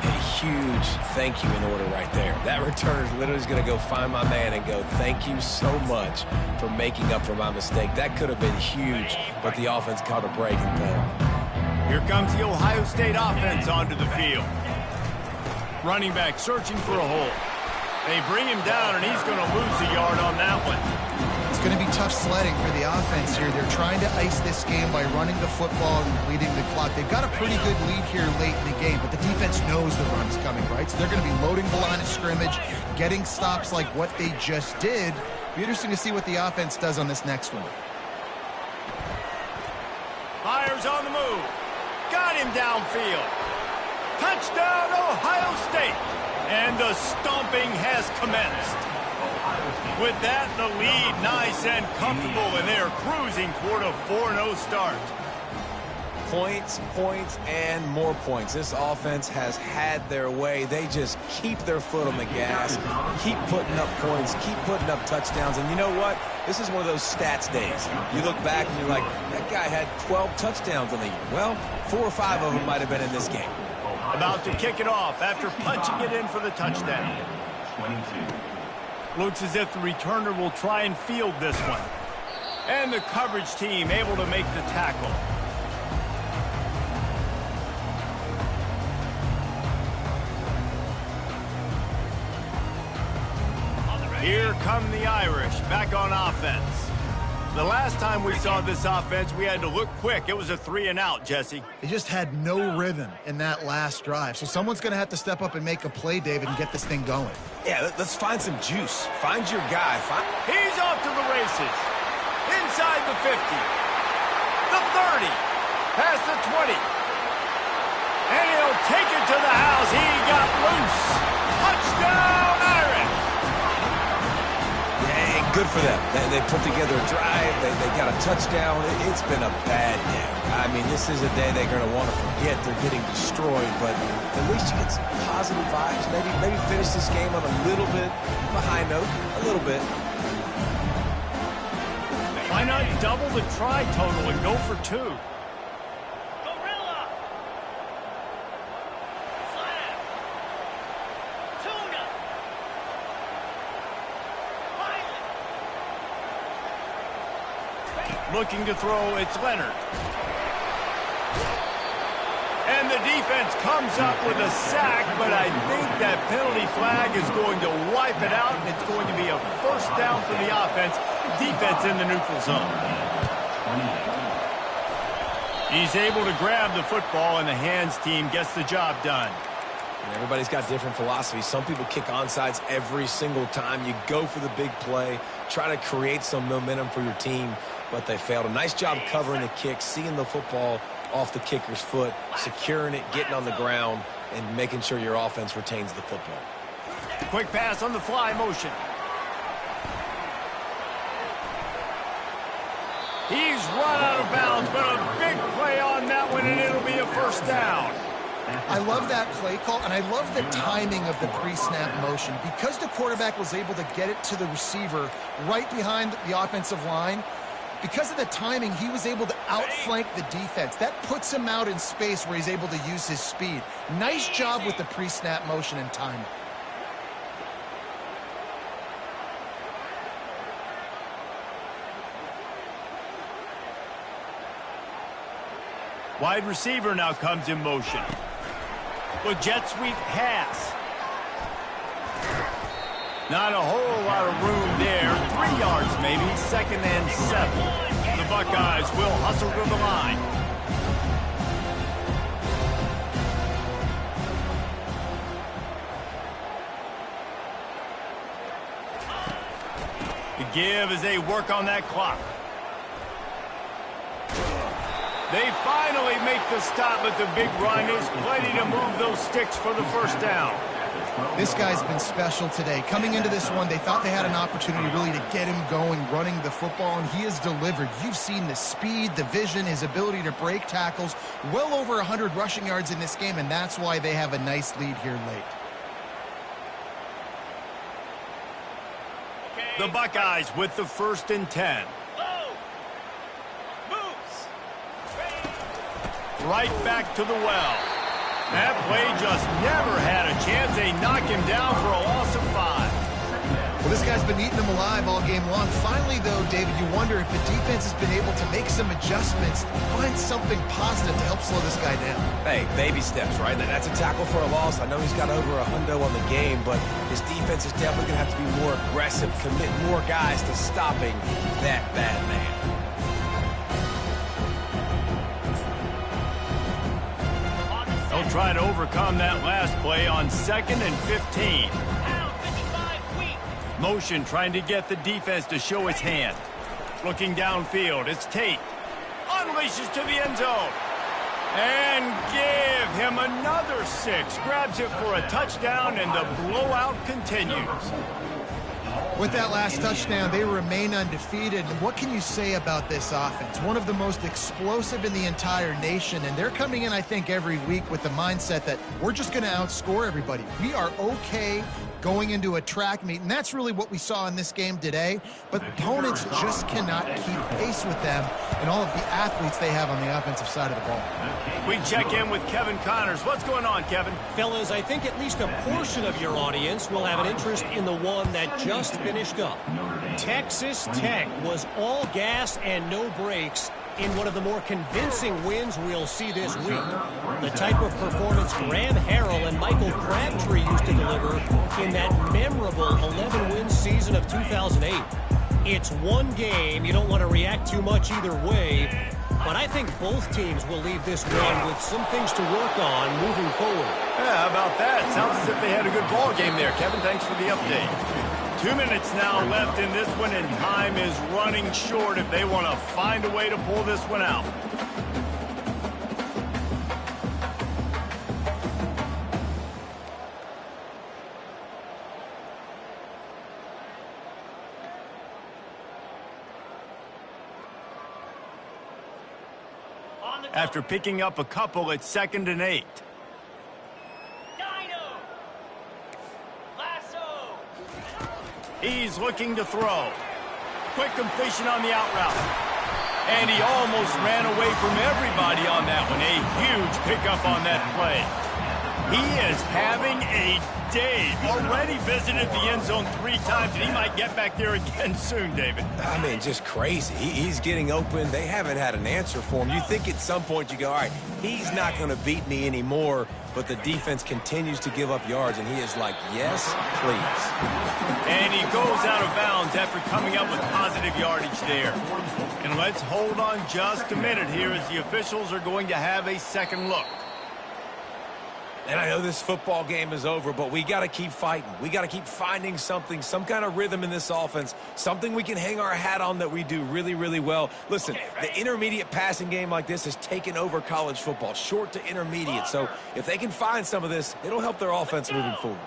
A huge thank you in order right there. That returner is literally going to go find my man and go, thank you so much for making up for my mistake. That could have been huge, but the offense caught a break and fell. Here comes the Ohio State offense onto the field. Running back searching for a hole. They bring him down, and he's going to lose a yard on that one. It's going to be tough sledding for the offense here. They're trying to ice this game by running the football and leading the clock. They've got a pretty good lead here late in the game, but the defense knows the run's coming, right? So they're going to be loading the line of scrimmage, getting stops like what they just did. Be interesting to see what the offense does on this next one. Myers on the move. Got him downfield. Touchdown, Ohio State. And the stomping has commenced. With that, the lead nice and comfortable, and they are cruising toward a 4-0 start. Points, points, and more points. This offense has had their way. They just keep their foot on the gas, keep putting up points, keep putting up touchdowns. And you know what? This is one of those stats days. You look back and you're like, that guy had 12 touchdowns on the year. Well, 4 or 5 of them might have been in this game. About to kick it off after punching it in for the touchdown. 22. Looks as if the returner will try and field this one. And the coverage team able to make the tackle. Here come the Irish back on offense. The last time we saw this offense, we had to look quick. It was a 3-and-out, Jesse. They just had no rhythm in that last drive. So someone's going to have to step up and make a play, David, and get this thing going. Yeah, let's find some juice. Find your guy. He's off to the races. Inside the 50. The 30. Past the 20. And he'll take it to the house. He got loose. Touchdown, Irish. Yeah, good for them. They put together a drive. They got a touchdown. It's been a bad day. I mean, this is a day they're going to want to forget. They're getting destroyed, but at least you get some positive vibes. Maybe finish this game on a little bit of a high note, a little bit. Why not double the try total and go for 2? Gorilla. Slam. Tuna. Pilot. Looking to throw, it's Leonard. And the defense comes up with a sack, but I think that penalty flag is going to wipe it out, and it's going to be a first down for the offense. Defense in the neutral zone. He's able to grab the football, and the hands team gets the job done. And everybody's got different philosophies. Some people kick onside every single time. You go for the big play, try to create some momentum for your team, but they failed. A nice job covering the kick, seeing the football off the kicker's foot, securing it, getting on the ground, and making sure your offense retains the football. Quick pass on the fly motion. He's run out of bounds, but a big play on that one, and it'll be a first down. I love that play call, and I love the timing of the pre-snap motion. Because the quarterback was able to get it to the receiver right behind the offensive line, because of the timing, he was able to outflank the defense. That puts him out in space where he's able to use his speed. Nice job with the pre-snap motion and timing. Wide receiver now comes in motion. With jet sweep pass. Not a whole lot of room there. 3 yards maybe, 2nd and 7. The Buckeyes will hustle to the line. The give as they work on that clock. They finally make the stop, but the big run is plenty to move those sticks for the first down. This guy's been special today. Coming into this one, they thought they had an opportunity really to get him going, running the football, and he has delivered. You've seen the speed, the vision, his ability to break tackles. Well over 100 rushing yards in this game, and that's why they have a nice lead here late. The Buckeyes with the 1st and 10. Right back to the well. That play just never had a chance. They knock him down for a loss of 5. Well, this guy's been eating them alive all game long. Finally, though, David, you wonder if the defense has been able to make some adjustments, find something positive to help slow this guy down. Hey, baby steps, right? That's a tackle for a loss. I know he's got over a hundo on the game, but his defense is definitely going to have to be more aggressive, commit more guys to stopping that bad man. They'll try to overcome that last play on 2nd and 15. Motion trying to get the defense to show its hand. Looking downfield, it's Tate. Unleashes to the end zone. And give him another 6. Grabs it for a touchdown, and the blowout continues. With that last touchdown, they remain undefeated. What can you say about this offense? One of the most explosive in the entire nation, and they're coming in, I think, every week with the mindset that we're just going to outscore everybody. We are okay going into a track meet, and that's really what we saw in this game today. But opponents just cannot keep pace with them and all of the athletes they have on the offensive side of the ball. We check in with Kevin Connors. What's going on, Kevin? Fellas, I think at least a portion of your audience will have an interest in the one that just finished up. Texas Tech was all gas and no brakes in one of the more convincing wins we'll see this week. The type of performance Graham Harrell and Michael Crabtree used to deliver in that memorable 11-win season of 2008. It's one game. You don't want to react too much either way, but I think both teams will leave this one with some things to work on moving forward. Yeah, how about that? Sounds as if they had a good ball game there, Kevin. Thanks for the update. 2 minutes now left in this one, and time is running short if they want to find a way to pull this one out. after picking up a couple at 2nd and 8. Dino. Lasso. He's looking to throw. Quick completion on the out route. And he almost ran away from everybody on that one. A huge pickup on that play. He is having a day. Already visited the end zone 3 times, and he might get back there again soon, David. I mean, just crazy. He's getting open. They haven't had an answer for him. You think at some point you go, all right, he's not going to beat me anymore, but the defense continues to give up yards, and he is like, yes, please. And he goes out of bounds after coming up with positive yardage there. And let's hold on just a minute here as the officials are going to have a second look. And I know this football game is over, but we got to keep fighting. We got to keep finding something, some kind of rhythm in this offense, something we can hang our hat on that we do really, really well. Listen, the intermediate passing game like this has taken over college football, short to intermediate. So if they can find some of this, it'll help their offense moving forward.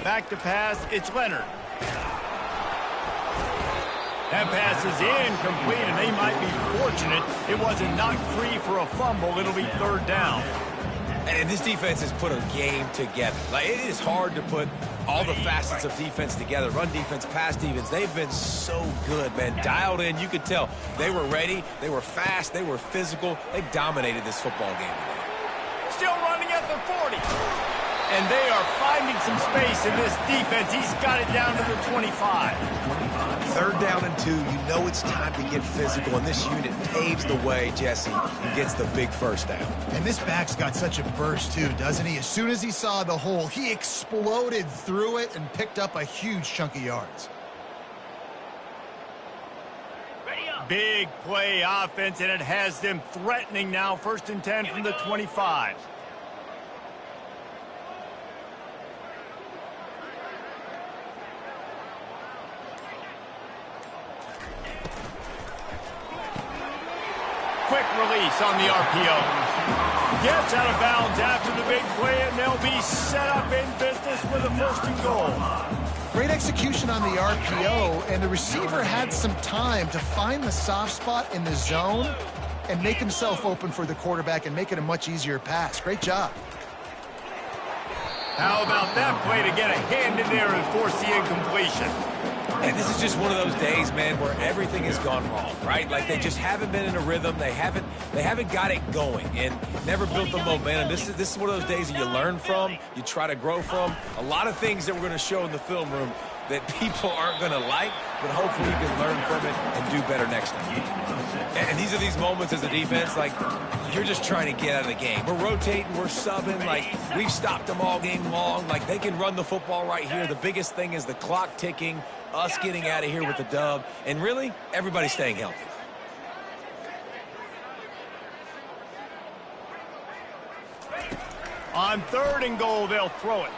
Back to pass, it's Leonard. That pass is incomplete, and they might be fortunate it wasn't knocked free for a fumble. It'll be 3rd down. And this defense has put a game together. Like, it is hard to put all the facets of defense together. Run defense, pass defense. They've been so good, man. Dialed in. You could tell they were ready. They were fast. They were physical. They dominated this football game today. Still running at the 40. And they are finding some space in this defense. He's got it down to the 25. 3rd down and 2. You know it's time to get physical, and this unit paves the way, Jesse, and gets the big 1st down. And this back's got such a burst, too, doesn't he? As soon as he saw the hole, he exploded through it and picked up a huge chunk of yards. Ready up. Big play offense, and it has them threatening now. 1st and 10 from the 25. Quick release on the RPO. Gets out of bounds after the big play, and they'll be set up in business with a 1st and goal. Great execution on the RPO, and the receiver had some time to find the soft spot in the zone and make himself open for the quarterback and make it a much easier pass. Great job. How about that play to get a hand in there and force the incompletion? And this is just one of those days, man, where everything has gone wrong, right? Like, they just haven't been in a rhythm. They haven't got it going and never built the momentum. This is one of those days that you learn from, you try to grow from. A lot of things that we're going to show in the film room that people aren't going to like, but hopefully you can learn from it and do better next time. And these are these moments as a defense, like, you're just trying to get out of the game. We're rotating, we're subbing, like, we've stopped them all game long. Like, they can run the football right here. The biggest thing is the clock ticking, us getting out of here with the dub, and really, everybody staying healthy. On 3rd and goal, they'll throw it.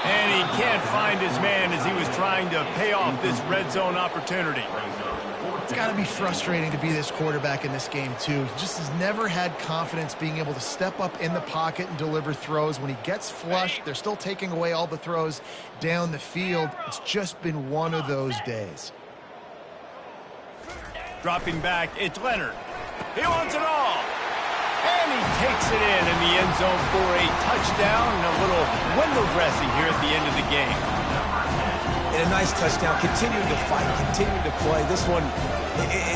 And he can't find his man as he was trying to pay off this red zone opportunity. It's got to be frustrating to be this quarterback in this game, too. He just has never had confidence being able to step up in the pocket and deliver throws. When he gets flushed, they're still taking away all the throws down the field. It's just been one of those days. Dropping back, it's Leonard. He wants it all. And he takes it in the end zone for a touchdown and a little window dressing here at the end of the game. And a nice touchdown, continuing to fight, continuing to play. This one,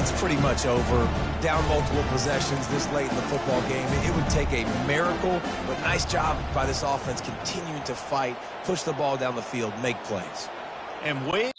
it's pretty much over. Down multiple possessions this late in the football game. It would take a miracle, but nice job by this offense continuing to fight, push the ball down the field, make plays. And wait.